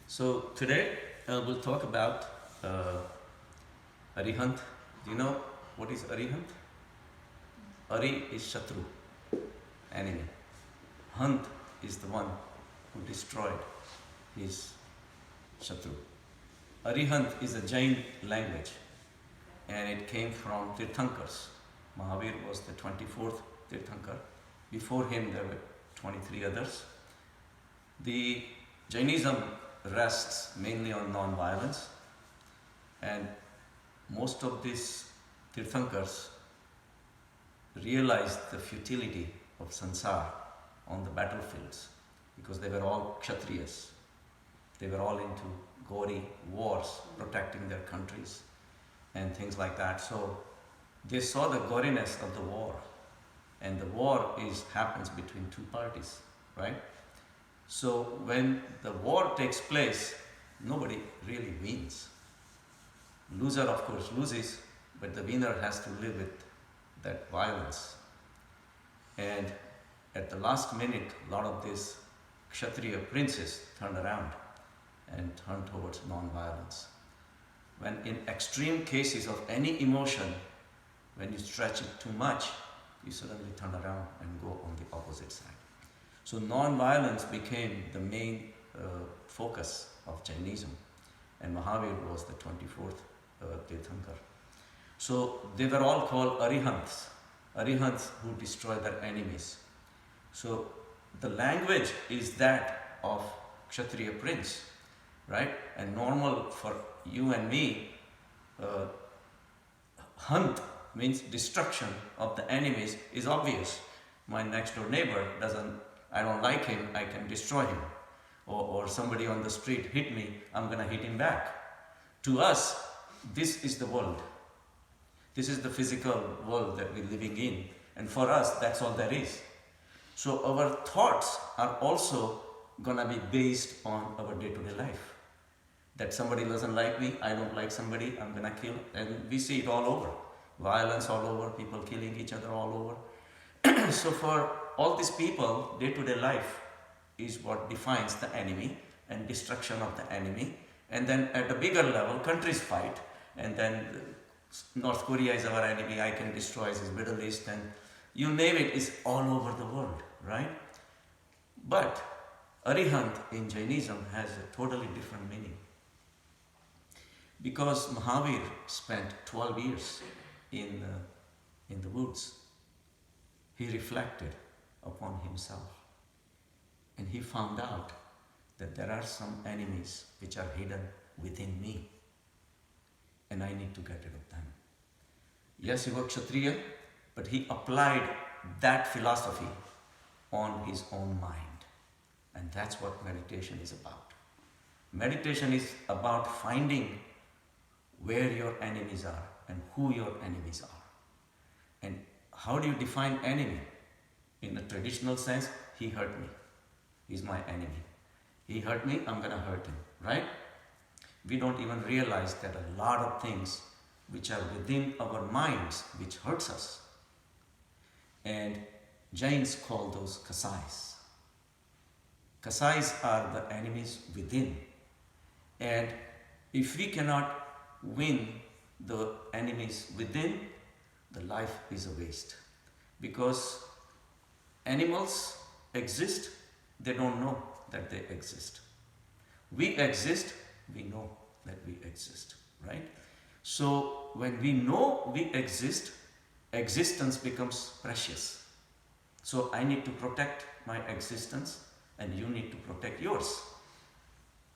So today we'll talk about Arihant. Do you know what is Arihant? Ari is Shatru, enemy. Hant is the one who destroyed his Shatru. Arihant is a Jain language and it came from Tirthankars. Mahavir was the 24th Tirthankar. Before him there were 23 others. The Jainism rests mainly on non-violence, and most of these Tirthankars realized the futility of sansar on the battlefields because they were all Kshatriyas. They were all into gory wars, protecting their countries and things like that. So they saw the goriness of the war, and the war happens between two parties, right? So when the war takes place, nobody really wins. Loser, of course, loses, but the winner has to live with that violence. And at the last minute, a lot of these Kshatriya princes turned around and turned towards non-violence. When in extreme cases of any emotion, when you stretch it too much, you suddenly turn around and go on the opposite side. So non-violence became the main focus of Jainism, and Mahavir was the 24th Tirthankar. So they were all called Arihants, Arihants who destroy their enemies. So the language is that of Kshatriya prince, right? And normal for you and me, Hant means destruction of the enemies is obvious. My next door neighbor I don't like him, I can destroy him. Or somebody on the street hit me, I'm going to hit him back. To us, this is the world. This is the physical world that we're living in. And for us, that's all there is. So our thoughts are also going to be based on our day-to-day life. That somebody doesn't like me, I don't like somebody, I'm going to kill. And we see it all over. Violence all over, people killing each other all over. So for all these people, day-to-day life is what defines the enemy and destruction of the enemy. And then at a bigger level, countries fight. And then North Korea is our enemy, I can destroy his Middle East, and you name it, is all over the world, right? But Arihant in Jainism has a totally different meaning. Because Mahavir spent 12 years in the woods, he reflected upon himself and he found out that there are some enemies which are hidden within me and I need to get rid of them. Yes, he was Kshatriya, but he applied that philosophy on his own mind, and that's what meditation is about. Meditation is about finding where your enemies are and who your enemies are. And how do you define enemy? In a traditional sense, he hurt me. He's my enemy. He hurt me, I'm going to hurt him, right? We don't even realize that a lot of things which are within our minds which hurts us. And Jains call those Kasays. Kasays are the enemies within. And if we cannot win the enemies within, the life is a waste. Because animals exist, they don't know that they exist. We exist, we know that we exist, right? So when we know we exist, existence becomes precious. So I need to protect my existence and you need to protect yours.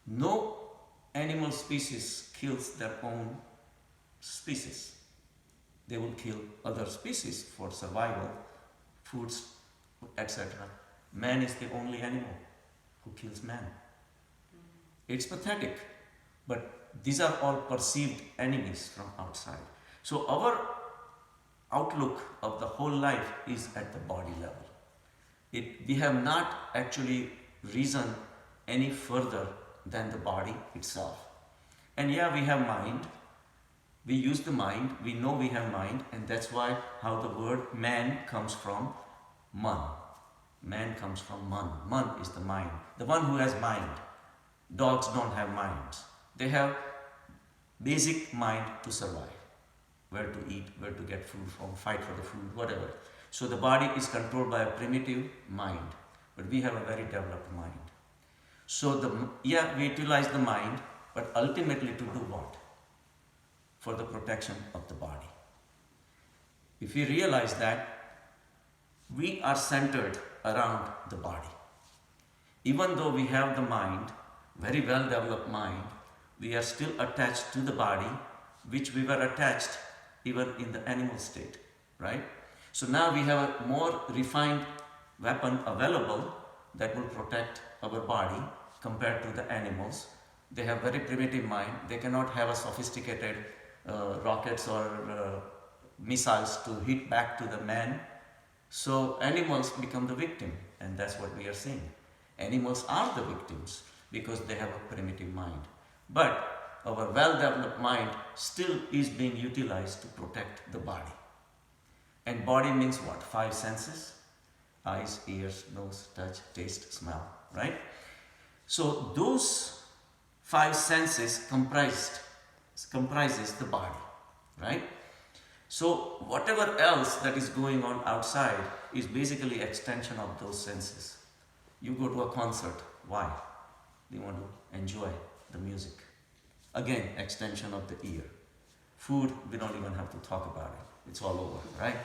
No animal species kills their own species. They will kill other species for survival, foods, etc. Man is the only animal who kills man. It's pathetic, but these are all perceived enemies from outside. So our outlook of the whole life is at the body level. We have not actually reasoned any further than the body itself. And yeah, we have mind. We use the mind. We know we have mind, and that's why how the word man comes from man. Man comes from man. Man is the mind, the one who has mind. Dogs don't have minds. They have basic mind to survive. Where to eat, where to get food from, fight for the food, whatever. So the body is controlled by a primitive mind, but we have a very developed mind. So we utilize the mind, but ultimately to do what? For the protection of the body. If we realize that we are centered around the body, even though we have the mind, very well developed mind, we are still attached to the body, which we were attached even in the animal state, right? So now we have a more refined weapon available that will protect our body compared to the animals. They have very primitive mind. They cannot have a sophisticated rockets or missiles to hit back to the man. So animals become the victim, and that's what we are seeing. Animals are the victims because they have a primitive mind. But our well-developed mind still is being utilized to protect the body. And body means what? 5 senses: eyes, ears, nose, touch, taste, smell, right? So those 5 senses comprises the body, right? So whatever else that is going on outside is basically extension of those senses. You go to a concert, why? You want to enjoy the music. Again, extension of the ear. Food, we don't even have to talk about it. It's all over, right?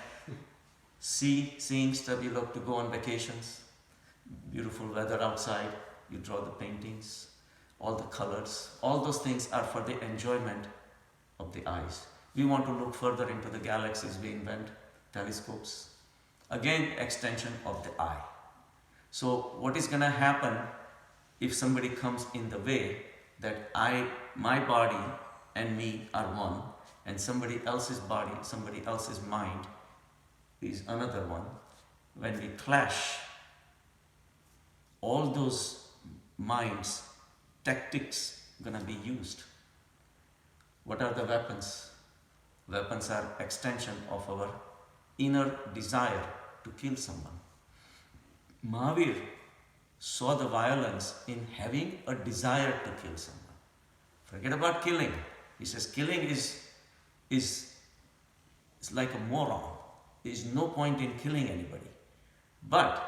Seeing stuff, you love to go on vacations. Beautiful weather outside, you draw the paintings, all the colors. All those things are for the enjoyment of the eyes. We want to look further into the galaxies, we invent telescopes. Again, extension of the eye. So what is going to happen if somebody comes in the way that my body and me are one, and somebody else's body, somebody else's mind is another one? When we clash, all those minds, tactics gonna be used. What are the weapons? Weapons are extension of our inner desire to kill someone. Mahavir saw the violence in having a desire to kill someone. Forget about killing. He says killing is like a moron. There is no point in killing anybody. But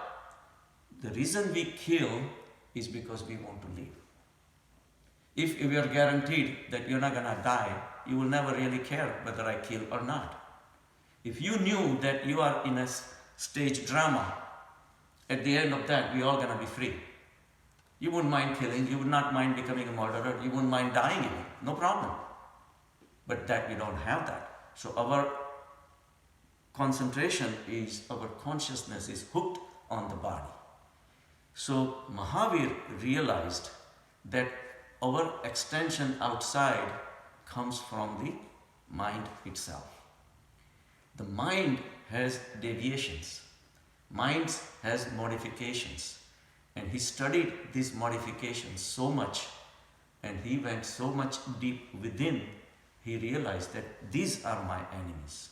the reason we kill is because we want to live. If we are guaranteed that you're not going to die, you will never really care whether I kill or not. If you knew that you are in a stage drama, at the end of that, we're all going to be free. You wouldn't mind killing, you would not mind becoming a murderer, you wouldn't mind dying even, no problem. But that we don't have that. So our concentration is, our consciousness is hooked on the body. So Mahavir realized that our extension outside comes from the mind itself. The mind has deviations. Mind has modifications. And he studied these modifications so much, and he went so much deep within, he realized that these are my enemies.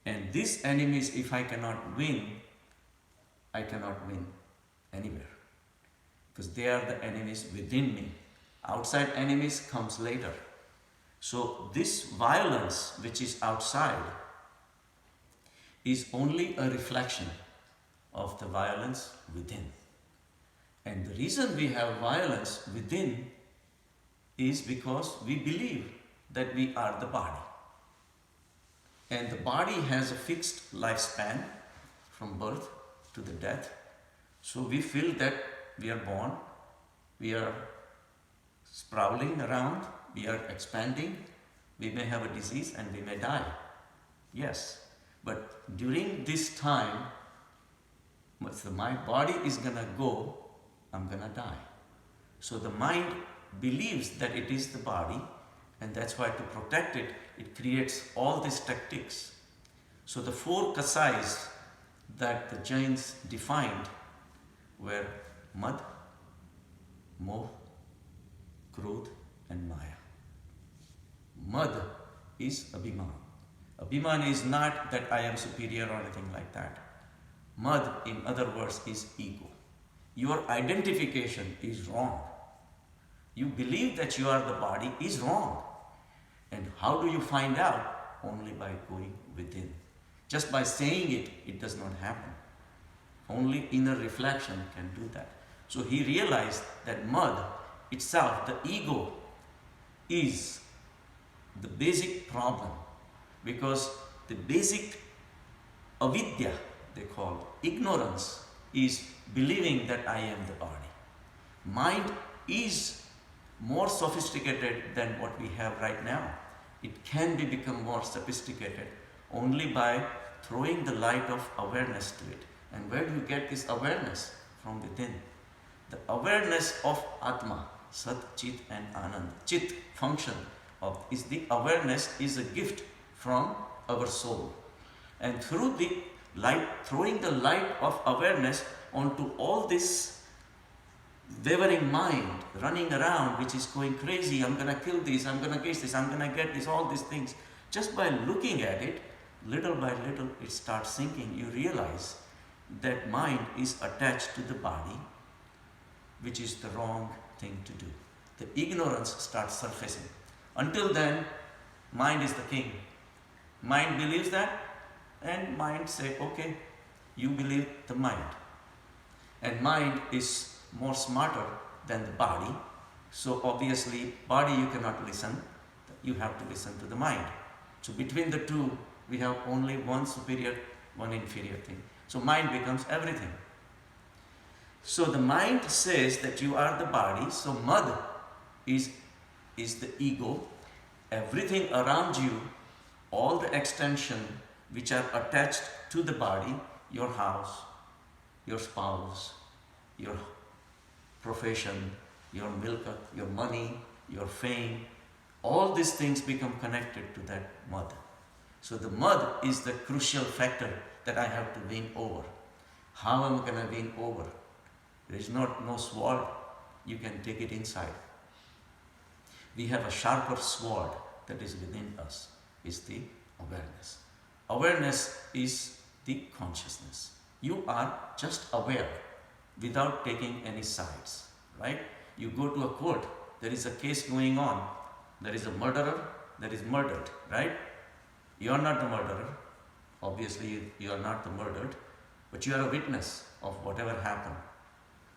And these enemies, if I cannot win, I cannot win anywhere. Because they are the enemies within me. Outside enemies comes later. So this violence which is outside is only a reflection of the violence within. And the reason we have violence within is because we believe that we are the body. And the body has a fixed lifespan from birth to the death. So we feel that we are born, we are sprawling around, we are expanding, we may have a disease and we may die. Yes, but during this time, my body is gonna go, I'm gonna die. So the mind believes that it is the body, and that's why to protect it, it creates all these tactics. So the 4 Kasays that the Jains defined were Mad, Moh, Krodh and Maya. Mad is Abhiman. Abhiman is not that I am superior or anything like that. Mad, in other words, is ego. Your identification is wrong. you believe that you are the body is wrong. And how do you find out? Only by going within. Just by saying it, it does not happen. Only inner reflection can do that. So he realized that mud itself, the ego, is the basic problem, because the basic avidya, they call ignorance, is believing that I am the body. Mind is more sophisticated than what we have right now. It can become more sophisticated only by throwing the light of awareness to it. And where do you get this awareness? From within. The awareness of Atma, Sat, Chit and Anand. Chit, function of, is the awareness is a gift from our soul. And through the light, throwing the light of awareness onto all this wavering mind running around, which is going crazy, I'm going to kill this, I'm going to get this, I'm going to get this, all these things. Just by looking at it, little by little, it starts sinking. You realize that mind is attached to the body, which is the wrong thing to do. The ignorance starts surfacing. Until then, mind is the king. Mind believes that, and mind say, okay, you believe the mind. And mind is more smarter than the body. So obviously, body you cannot listen. You have to listen to the mind. So between the two, we have only one superior, one inferior thing. So mind becomes everything. So the mind says that you are the body. So mud is the ego. Everything around you, all the extension which are attached to the body, your house, your spouse, your profession, your milk, your money, your fame, all these things become connected to that mud. So the mud is the crucial factor that I have to win over. How am I going to win over? There is no sword. You can take it inside. We have a sharper sword that is within us, is the awareness. Awareness is the consciousness. You are just aware without taking any sides, right? You go to a court, there is a case going on, there is a murderer, that is murdered, right? You are not the murderer, obviously you are not the murdered, but you are a witness of whatever happened.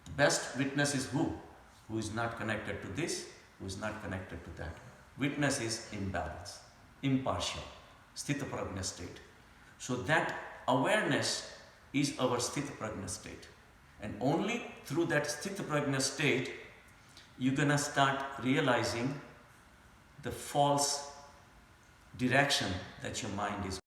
The best witness is who? Who is not connected to this, who is not connected to that. Witness is imbalance, impartial, sthita prajna state. So that awareness is our sthita prajna state. And only through that sthita prajna state, you're gonna start realizing the false direction that your mind is